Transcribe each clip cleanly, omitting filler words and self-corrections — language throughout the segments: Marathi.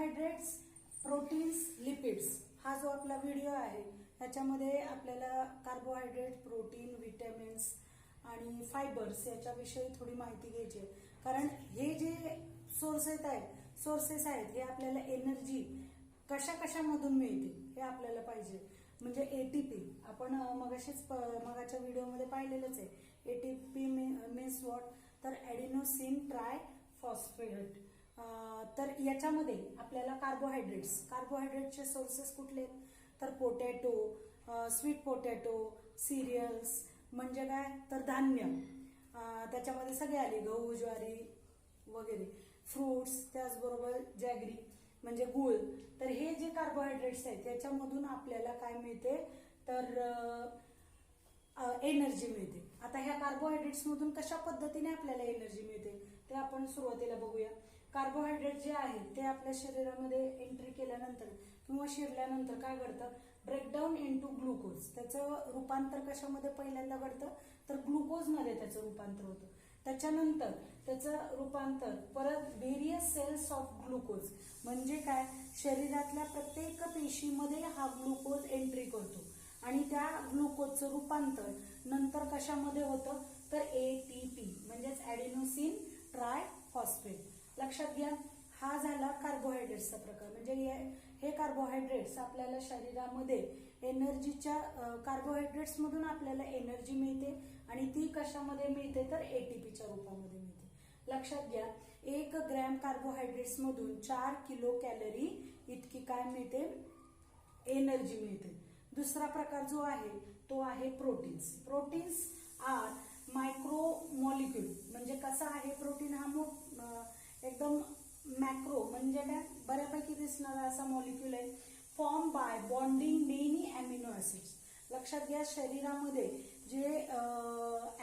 कार्बोहायड्रेट्स, प्रोटीन्स, लिपिड्स हा जो आपला व्हिडिओ आहे त्याच्यामध्ये आपल्याला कार्बोहायड्रेट, प्रोटीन, विटॅमिन्स आणि फायबर्स याच्याविषयी थोडी माहिती घ्यायची आहे. कारण हे जे सोर्सेस आहेत हे आपल्याला एनर्जी कशा कशामधून मिळते हे आपल्याला पाहिजे. म्हणजे एटीपी आपण मगाच्या व्हिडिओमध्ये पाहिलेलंच आहे. एटीपी मीन्स व्हॉट, तर ॲडिनोसिन ट्राय फॉस्फेट. तर याच्यामध्ये आपल्याला कार्बोहायड्रेटचे सोर्सेस कुठले आहेत, तर पोटॅटो, स्वीट पोटॅटो, सिरियल्स म्हणजे काय, तर धान्य, त्याच्यामध्ये सगळे आले, गहू, ज्वारी वगैरे, फ्रुट्स, त्याचबरोबर जॅगरी म्हणजे गूळ. तर हे जे कार्बोहायड्रेट्स आहेत त्याच्यामधून आपल्याला काय मिळते, तर एनर्जी मिळते. आता ह्या कार्बोहायड्रेट्स मधून कशा पद्धतीने आपल्याला एनर्जी मिळते ते आपण सुरुवातीला बघूया. कार्बोहायड्रेट जे आहेत ते आपल्या शरीरामध्ये एंट्री केल्यानंतर किंवा शिरल्यानंतर काय घडतं, ब्रेकडाऊन इनटू ग्लुकोज. त्याचं रूपांतर कशामध्ये पहिल्यांदा घडतं, तर ग्लुकोजमध्ये त्याचं रूपांतर होतं. त्याच्यानंतर त्याचं रूपांतर परत व्हेरियस सेल्स ऑफ ग्लुकोज म्हणजे काय, शरीरातल्या प्रत्येक पेशीमध्ये हा ग्लुकोज एंट्री करतो आणि त्या ग्लुकोजचं रूपांतर नंतर कशामध्ये होतं, तर एटीपी म्हणजेच ॲडिनोसिन ट्राय फॉस्फेट. लक्षात घ्या, हा झाला कार्बोहायड्रेट्सचा प्रकार. म्हणजे हे कार्बोहायड्रेट्स आपल्याला शरीरामध्ये एनर्जीच्या, कार्बोहायड्रेट्स मधून आपल्याला एनर्जी मिळते आणि ती कशामध्ये मिळते, तर एटीपीच्या रूपामध्ये मिळते. लक्षात घ्या, 1 ग्रॅम कार्बोहायड्रेट्स मधून 4 किलो कॅलरी इतकी काय मिळते, एनर्जी मिळते. दुसरा प्रकार जो आहे तो आहे proteins. Proteins are micro molecule. म्हणजे कसा आहे प्रोटीन, हा एकदम मॅक्रो म्हणजे काय, बऱ्यापैकी दिसणारा असा मॉलिक्यूल आहे. Form by bonding many amino acids. लक्षात घ्या, शरीरामध्ये जे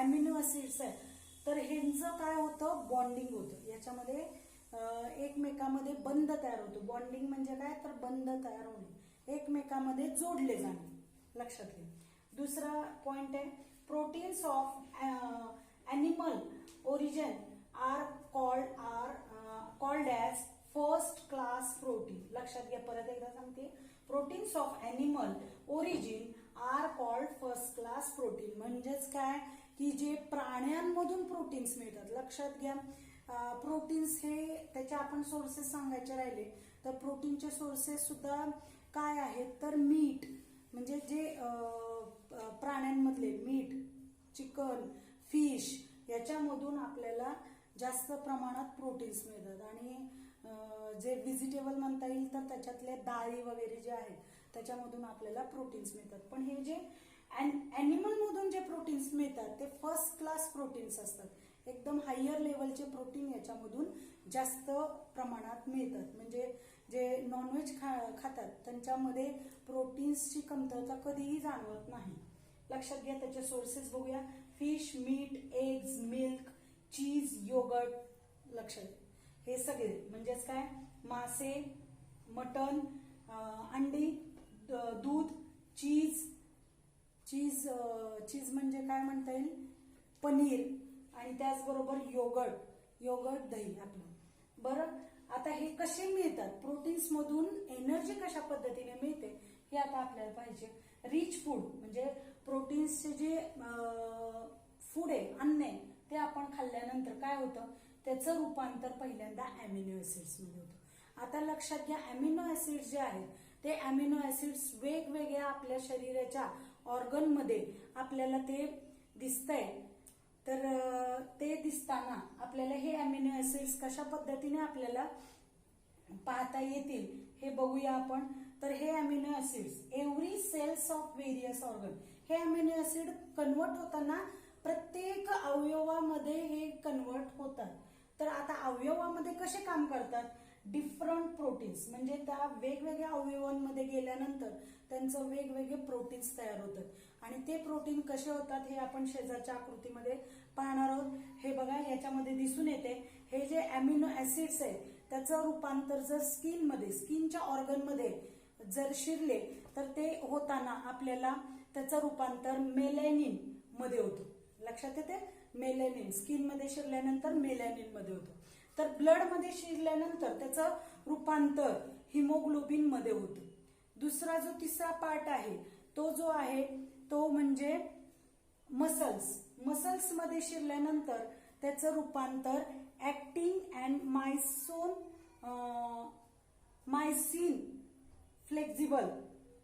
अमिनो ऍसिड्स आहेत तर ह्यांचं काय होतं, बॉन्डिंग होतं. याच्यामध्ये एकमेकामध्ये बंध तयार होतो. बॉन्डिंग म्हणजे काय, तर बंध तयार होणे, एकमेकामध्ये जोडले जाणे. लक्षात घ्या. दुसरा पॉइंट आहे, proteins of animal origin are called as first class protein. लक्षात घ्या, परत एकदा सांगते, proteins of animal origin are called first class protein. म्हणजेच काय, की जे प्राण्यांमधून प्रोटीन्स मिळतात. लक्षात घ्या, प्रोटीन्स हे त्याचे आपण सोर्सेस सांगायचे राहिले तर प्रोटीनचे सोर्सेस सुद्धा काय आहेत, तर मीठ म्हणजे जे प्राण्यांमधले मीठ, चिकन, फिश याच्यामधून आपल्याला जास्त प्रमाणात प्रोटीन्स मिळतात. आणि जे व्हेजिटेबल म्हणता येईल तर त्याच्यातले डाळी वगैरे जे आहेत त्याच्यामधून आपल्याला प्रोटीन्स मिळतात. पण हे जे ॲनिमल मधून जे प्रोटीन्स मिळतात ते फर्स्ट क्लास प्रोटीन्स असतात. एकदम हायर लेवलचे प्रोटीन याच्यामधून जास्त प्रमाणात मिळतात. म्हणजे जे नॉनव्हेज खातात त्यांच्यामध्ये प्रोटीन्सची कमतरता कधीही जाणवत नाही. लक्षात घ्या, त्याचे सोर्सेस बघूया. फिश, मीट, एग्स, मिल्क, चीज, योगर्ट. लक्षात, हे सगळे म्हणजेच काय, मासे, मटन, अंडी, दूध, चीज म्हणजे काय म्हणता येईल, पनीर, आणि त्याचबरोबर योगर्ट दही आपलं. बरं, आता हे कसे मिळतात, प्रोटीन्स मधून एनर्जी कशा पद्धतीने मिळते हे आता आपल्याला पाहिजे. रिच फूड म्हणजे प्रोटीन्सचे जे फूड आहे, अन्न आहे, ते आपण खाल्ल्यानंतर काय होतं, त्याचं रूपांतर पहिल्यांदा अमिनो ऍसिड्स मध्ये होतं. आता लक्षात घ्या, अमिनो ऍसिड्स जे आहेत ते अमिनो ऍसिड्स वेगवेगळ्या आपल्या शरीराच्या ऑर्गनमध्ये आपल्याला ते दिसतंय. तर ते दिसताना आपल्याला हे अमिनो ऍसिड्स कशा पद्धतीने आपल्याला पाहता येतील हे बघूया आपण. तर हे amino acids every cells of various organ, हे अमिनो ऍसिड कन्वर्ट होताना प्रत्येक अवयवामध्ये हे कन्वर्ट होतात. तर आता अवयवामध्ये कसे काम करतात, डिफरंट प्रोटीन्स म्हणजे त्या वेगवेगळ्या अवयवांमध्ये गेल्यानंतर त्यांचं वेगवेगळे प्रोटीन्स तयार होतात आणि ते प्रोटीन कसे होतात हे आपण शेजारच्या आकृतीमध्ये पाहणार आहोत. हे बघा, याच्यामध्ये दिसून येते हे जे अमिनो ऍसिड्स आहे त्याचं रूपांतर जर स्किनच्या ऑर्गनमध्ये जर शिरले तर ते होताना आपल्याला त्याचं रूपांतर मेलॅनिन मध्ये होतं. लक्षात येते, मेलॅनिन स्किन मध्ये शिरल्यानंतर मेलॅनिन मध्ये होतं. तर ब्लड मध्ये शिरल्यानंतर त्याचं रूपांतर हिमोग्लोबिन मध्ये होतं. दुसरा जो तिसरा पार्ट आहे तो जो आहे तो म्हणजे मसल्स मध्ये शिरल्यानंतर त्याचं रूपांतर ऍक्टिन अँड मायसिन फ्लेक्झिबल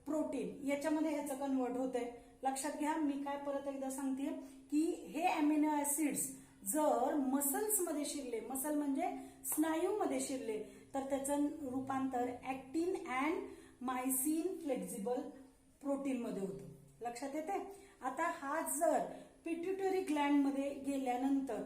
प्रोटीन याच्यामध्ये ह्याचं कन्वर्ट होतंय. लक्षात घ्या, मी काय परत एकदा सांगते की हे अमिनो ऍसिड्स जर मसल्स मध्ये शिरले, मसल म्हणजे स्नायूमध्ये शिरले, तर त्याचं रूपांतर ऍक्टिन अँड मायसिन फ्लेक्झिबल प्रोटीन मध्ये होतं. लक्षात येते. आता हा जर पिट्युटरी ग्लँड मध्ये गेल्यानंतर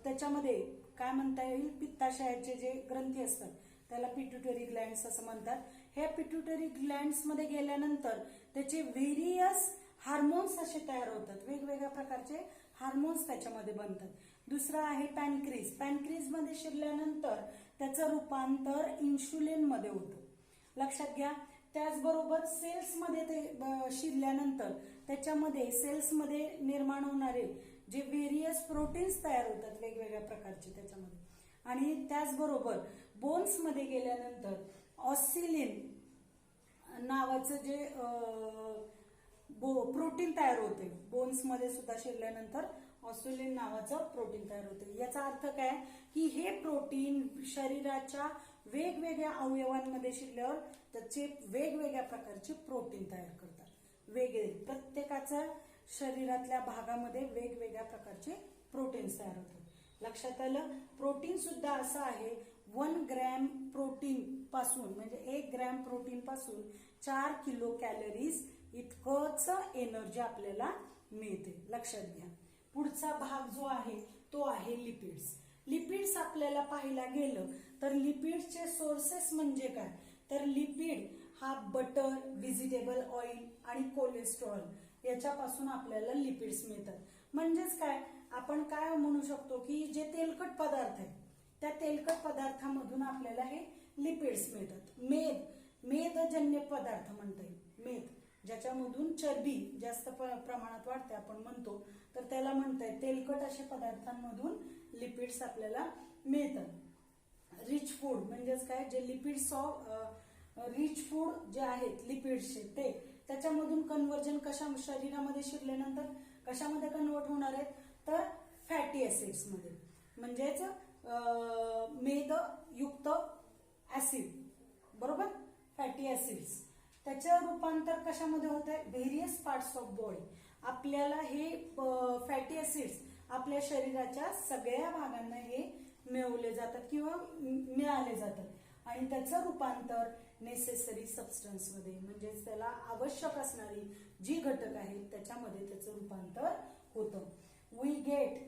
त्याच्यामध्ये काय म्हणता येईल, पित्ताशयाचे जे ग्रंथी असतात त्याला पिट्युटरी ग्लँड्स असं म्हणतात. हे पिट्युटरी ग्लँड्स मध्ये गेल्यानंतर त्याचे व्हेरियस हार्मोन्स असे तयार होतात, वेगवेगळ्या प्रकारचे हार्मोन्स त्याच्यामध्ये बनतात. दुसरा आहे पॅनक्रीज मध्ये शिरल्यानंतर त्याचं रूपांतर इन्शुलिन मध्ये होतं. लक्षात घ्या. त्याचबरोबर सेल्स मध्ये ते शिरल्यानंतर त्याच्यामध्ये सेल्स मध्ये निर्माण होणारे जे व्हेरियस प्रोटीन्स तयार होतात वेगवेगळ्या प्रकारचे त्याच्यामध्ये. आणि त्याचबरोबर बोन्स मध्ये गेल्यानंतर ऑसिलिन नावाचं जे प्रोटीन तयार होते. बोन्स मध्ये सुद्धा शिरल्यानंतर ऑसिलिन नावाचं प्रोटीन तयार होते. याचा अर्थ काय की हे प्रोटीन शरीराच्या वेगवेगळ्या अवयवांमध्ये शिरल्यावर त्याचे वेगवेगळ्या प्रकारचे प्रोटीन तयार करतात. वेगळे प्रत्येकाच्या शरीरातल्या भागामध्ये वेगवेगळ्या प्रकारचे प्रोटीन्स तयार होतात. लक्षात आलं. प्रोटीन सुद्धा असं आहे 1 ग्रॅम प्रोटीन पासून म्हणजे 1 ग्रॅम प्रोटीन पासून 4 किलो कॅलरीज इतकंच एनर्जी आपल्याला मिळते. लक्षात घ्या. पुढचा भाग जो आहे तो आहे लिपिड्स आपल्याला पाहायला गेलं तर लिपिड्सचे सोर्सेस म्हणजे काय, तर लिपिड हा बटर, व्हेजिटेबल ऑइल आणि कोलेस्ट्रॉल याच्यापासून आपल्याला लिपिड्स मिळतात. म्हणजेच काय, आपण काय म्हणू शकतो की जे तेलकट पदार्थ आहेत त्या तेलकट पदार्थामधून आपल्याला हे लिपिड्स मिळतात. मेदजन्य पदार्थ म्हणता येईल. मेद ज्याच्यामधून चरबी जास्त प्रमाणात वाढते आपण म्हणतो, तर त्याला म्हणताय तेलकट अशा पदार्थांमधून लिपिड्स आपल्याला मिळतात. रिच फूड म्हणजेच काय, जे लिपिड्स रिच फूड जे आहेत लिपिड्सचे ते त्याच्यामधून कन्व्हर्जन शरीरामध्ये शिरल्यानंतर कशामध्ये कन्वर्ट होणार आहेत, तर फॅटी ऍसिड्स मध्ये. म्हणजेच मेदयुक्त ऍसिड, बरोबर, फॅटी ऍसिड्स. त्याचं रूपांतर कशामध्ये होत आहे, व्हेरियस पार्ट्स ऑफ बॉडी. आपल्याला हे फॅटी ऍसिड्स आपल्या शरीराच्या सगळ्या भागांना हे मिळवले जातात किंवा मिळाले जातात. आणि त्याचं रूपांतर नेसेसरी सबस्टन्स मध्ये म्हणजेच त्याला आवश्यक असणारी जी घटक आहेत त्याच्यामध्ये त्याचं रूपांतर होतं. वी गेट,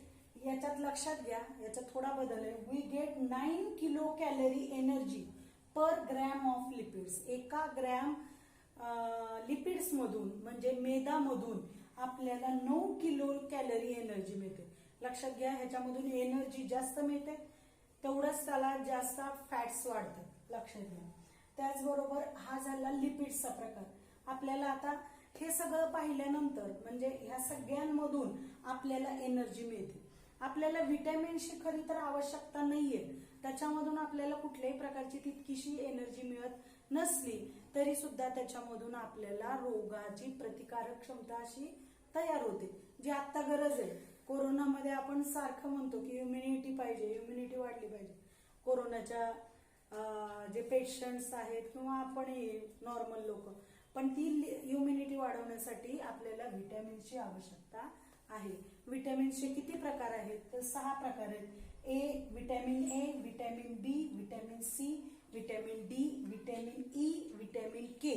याच्यात लक्षात घ्या, याच्यात थोडा बदल आहे. We get 9 kilo calorie energy per gram of lipids. 1 gram lipids मधून म्हणजे मेदामधून आपल्याला 9 किलो कॅलरी एनर्जी मिळते. लक्षात घ्या, ह्याच्यामधून एनर्जी जास्त मिळते तेवढंच त्याला जास्त फॅट्स वाढतात. लक्षात घ्या. त्याचबरोबर हा झाला लिपिड्सचा प्रकार. आपल्याला आता हे सगळं पाहिल्यानंतर म्हणजे ह्या सगळ्यांमधून आपल्याला एनर्जी मिळते. आपल्याला व्हिटॅमिनची खरी तर आवश्यकता नाहीये, त्याच्यामधून आपल्याला कुठल्याही प्रकारची तितकीशी एनर्जी मिळत नसली तरी सुद्धा त्याच्यामधून आपल्याला रोगाची प्रतिकारक क्षमता अशी तयार होते, जी आता गरज आहे. कोरोनामध्ये आपण सारखं म्हणतो की इम्युनिटी पाहिजे, इम्युनिटी वाढली पाहिजे. कोरोनाच्या जे पेशंट्स आहेत किंवा आपण नॉर्मल लोक, पण ती इम्युनिटी वाढवण्यासाठी आपल्याला व्हिटॅमिनची आवश्यकता आहे. व्हिटॅमिन्सचे किती प्रकार आहेत, तर 6 प्रकार आहेत. Vitamin A, vitamin B, vitamin C, vitamin D, vitamin E, vitamin K,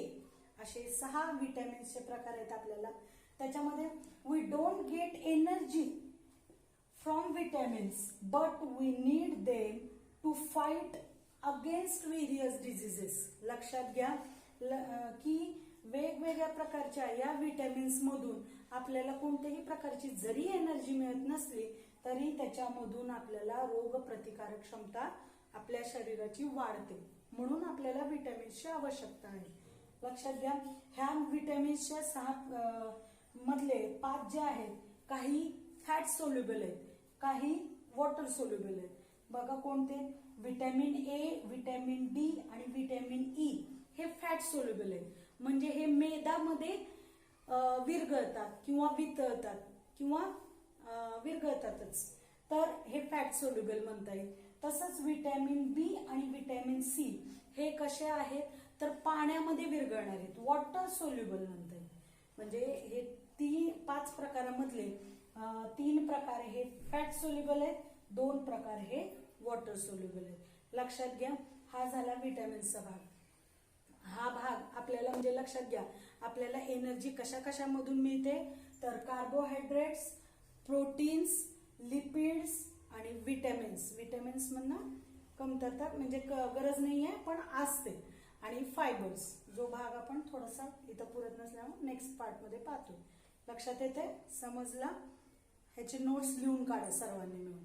असे 6 व्हिटॅमिन्सचे प्रकार आहेत आपल्याला. त्याच्यामध्ये we don't get energy from vitamins but we need them to fight against various diseases. लक्षात घ्या की वेगवेगळ्या प्रकारच्या या विटॅमिन्स मधून आपल्याला कोणत्याही प्रकारची जरी एनर्जी मिळत नसली तरी त्याच्यामधून आपल्याला रोग प्रतिकारक क्षमता आपल्या शरीराची वाढते. म्हणून आपल्याला विटॅमिन्सची आवश्यकता आहे. लक्षात घ्या. ह्या विटॅमिन्सच्या 6 मधले 5 जे आहेत, काही फॅट सोल्युबल आहेत, काही वॉटर सोल्युबल आहेत. बघा कोणते, व्हिटॅमिन ए, व्हिटॅमिन डी आणि व्हिटॅमिन ई हे फॅट सोल्युबल आहे. म्हणजे हे मेदामध्ये विरघळतात किंवा वितळतात किंवा विरघळतातच, तर हे फॅट सोल्युबल म्हणता येईल. तसंच व्हिटॅमिन बी आणि व्हिटॅमिन सी हे कसे आहेत तर पाण्यामध्ये विरघळणार आहेत, वॉटर सोल्युबल म्हणता येईल. म्हणजे हे 5 प्रकारामधले 3 प्रकार हे फॅट सोल्युबल आहेत, 2 प्रकार हे वॉटर सोल्युबल आहेत. लक्षात घ्या, हा झाला व्हिटॅमिन्सचा भाग. हा भाग आपल्याला म्हणजे लक्षात घ्या, आपल्याला एनर्जी कशा कशामधून मिळते तर कार्बोहायड्रेट्स, प्रोटीन्स, लिपिड्स आणि विटॅमिन्स. विटॅमिन्स म्हणणं कमतरता म्हणजे गरज नाही आहे पण असते, आणि फायबर्स जो भाग आपण थोडासा इथं पुरत नसल्यामुळे नेक्स्ट पार्टमध्ये पाहतो. लक्षात येते, समजला? ह्याचे नोट्स लिहून काढा सर्वांनी मिळून.